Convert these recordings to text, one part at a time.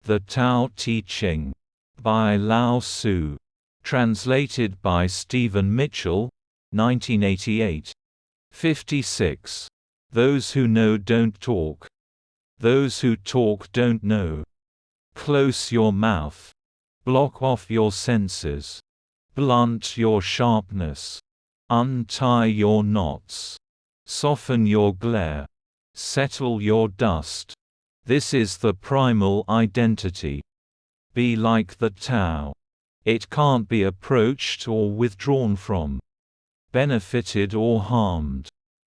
The Tao Te Ching, by Lao Tzu. Translated by Stephen Mitchell, 1988. 56. Those who know don't talk. Those who talk don't know. Close your mouth. Block off your senses. Blunt your sharpness. Untie your knots. Soften your glare. Settle your dust. This is the primal identity. Be like the Tao. It can't be approached or withdrawn from. Benefited or harmed.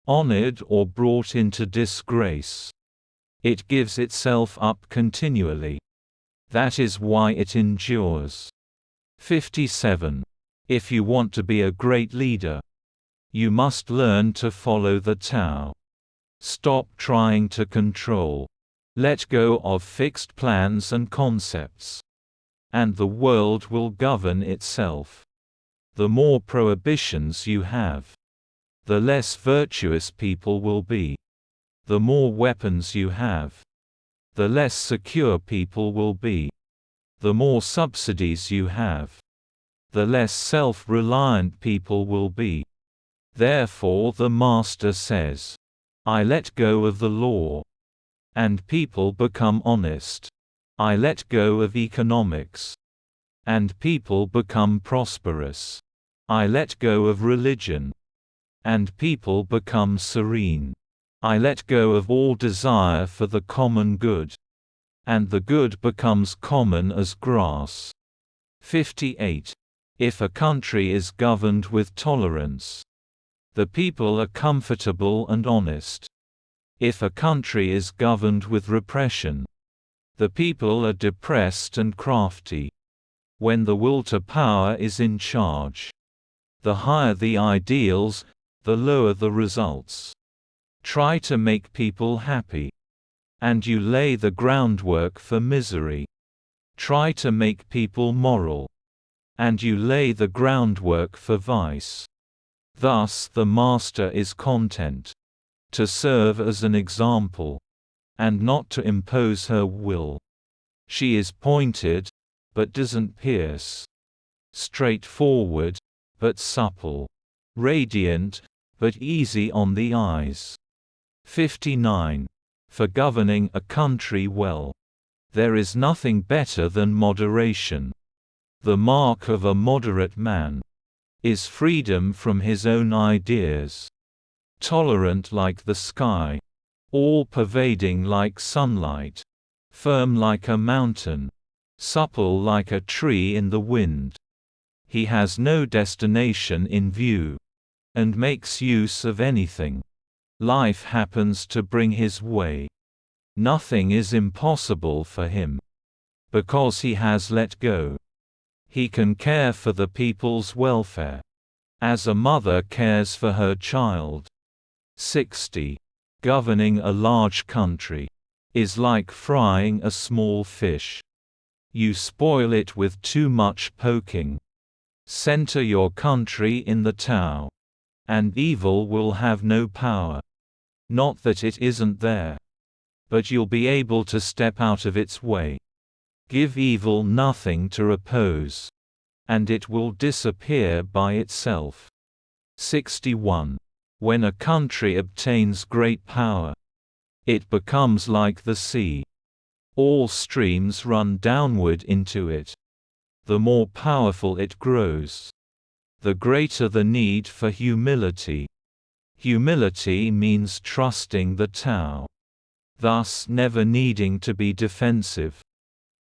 Honored or brought into disgrace. It gives itself up continually. That is why it endures. 57. If you want to be a great leader, you must learn to follow the Tao. Stop trying to control. Let go of fixed plans and concepts. And the world will govern itself. The more prohibitions you have, the less virtuous people will be. The more weapons you have, the less secure people will be. The more subsidies you have, the less self-reliant people will be. Therefore the Master says, I let go of the law. And people become honest. I let go of economics. And people become prosperous. I let go of religion. And people become serene. I let go of all desire for the common good. And the good becomes common as grass. 58. If a country is governed with tolerance, the people are comfortable and honest. If a country is governed with repression, the people are depressed and crafty. When the will to power is in charge, the higher the ideals, the lower the results. Try to make people happy, and you lay the groundwork for misery. Try to make people moral, and you lay the groundwork for vice. Thus the Master is content to serve as an example, and not to impose her will. She is pointed, but doesn't pierce. Straightforward, but supple. Radiant, but easy on the eyes. 59. For governing a country well, there is nothing better than moderation. The mark of a moderate man is freedom from his own ideas. Tolerant like the sky, all-pervading like sunlight, firm like a mountain, supple like a tree in the wind. He has no destination in view, and makes use of anything life happens to bring his way. Nothing is impossible for him, because he has let go. He can care for the people's welfare, as a mother cares for her child. 60. Governing a large country is like frying a small fish. You spoil it with too much poking. Center your country in the Tao, and evil will have no power. Not that it isn't there, but you'll be able to step out of its way. Give evil nothing to oppose, and it will disappear by itself. 61. When a country obtains great power, it becomes like the sea. All streams run downward into it. The more powerful it grows, the greater the need for humility. Humility means trusting the Tao, thus never needing to be defensive.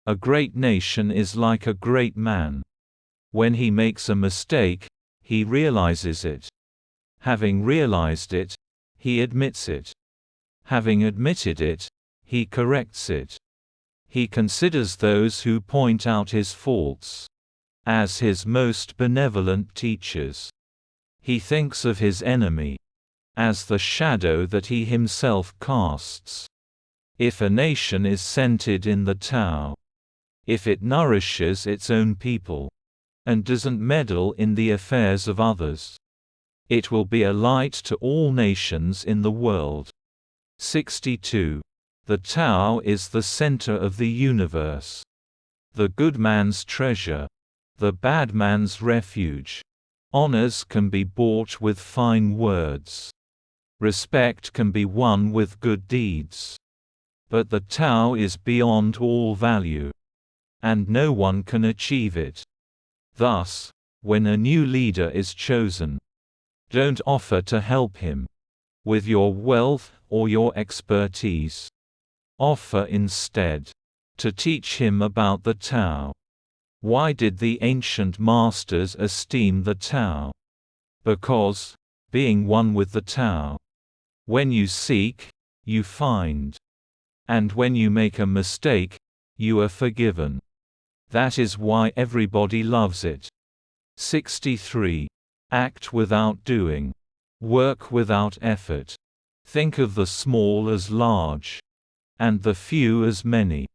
A great nation is like a great man. When he makes a mistake, he realizes it. Having realized it, he admits it. Having admitted it, he corrects it. He considers those who point out his faults as his most benevolent teachers. He thinks of his enemy as the shadow that he himself casts. If a nation is centered in the Tao, if it nourishes its own people, and doesn't meddle in the affairs of others, it will be a light to all nations in the world. 62. The Tao is the center of the universe. The good man's treasure. The bad man's refuge. Honors can be bought with fine words. Respect can be won with good deeds. But the Tao is beyond all value. And no one can achieve it. Thus, when a new leader is chosen, don't offer to help him with your wealth or your expertise. Offer instead to teach him about the Tao. Why did the ancient masters esteem the Tao? Because, being one with the Tao, when you seek, you find. And when you make a mistake, you are forgiven. That is why everybody loves it. 63. Act without doing. Work without effort. Think of the small as large. And the few as many.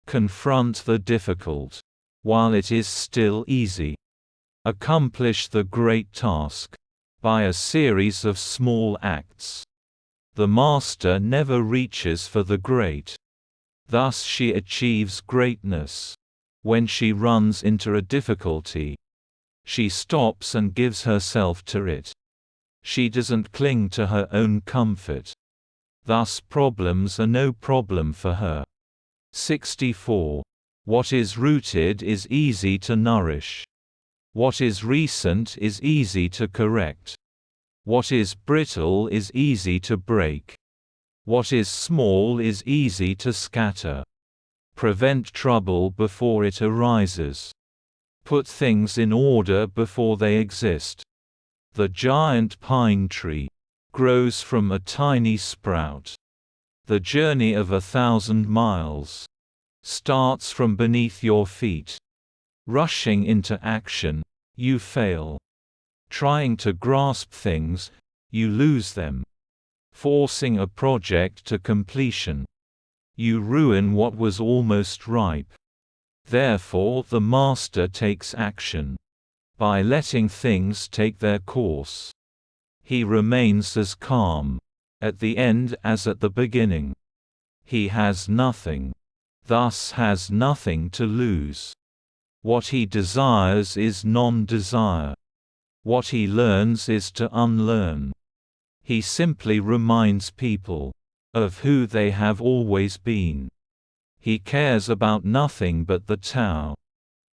Confront the difficult, while it is still easy. Accomplish the great task by a series of small acts. The master never reaches for the great. Thus she achieves greatness. When she runs into a difficulty, she stops and gives herself to it. She doesn't cling to her own comfort. Thus problems are no problem for her. 64. What is rooted is easy to nourish. What is recent is easy to correct. What is brittle is easy to break. What is small is easy to scatter. Prevent trouble before it arises. Put things in order before they exist. The giant pine tree grows from a tiny sprout. The journey of 1,000 miles starts from beneath your feet. Rushing into action, you fail. Trying to grasp things, you lose them. Forcing a project to completion, you ruin what was almost ripe. Therefore the master takes action. By letting things take their course, he remains as calm at the end as at the beginning. He has nothing, thus has nothing to lose. What he desires is non-desire. What he learns is to unlearn. He simply reminds people of who they have always been. He cares about nothing but the Tao.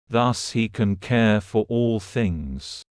Thus he can care for all things.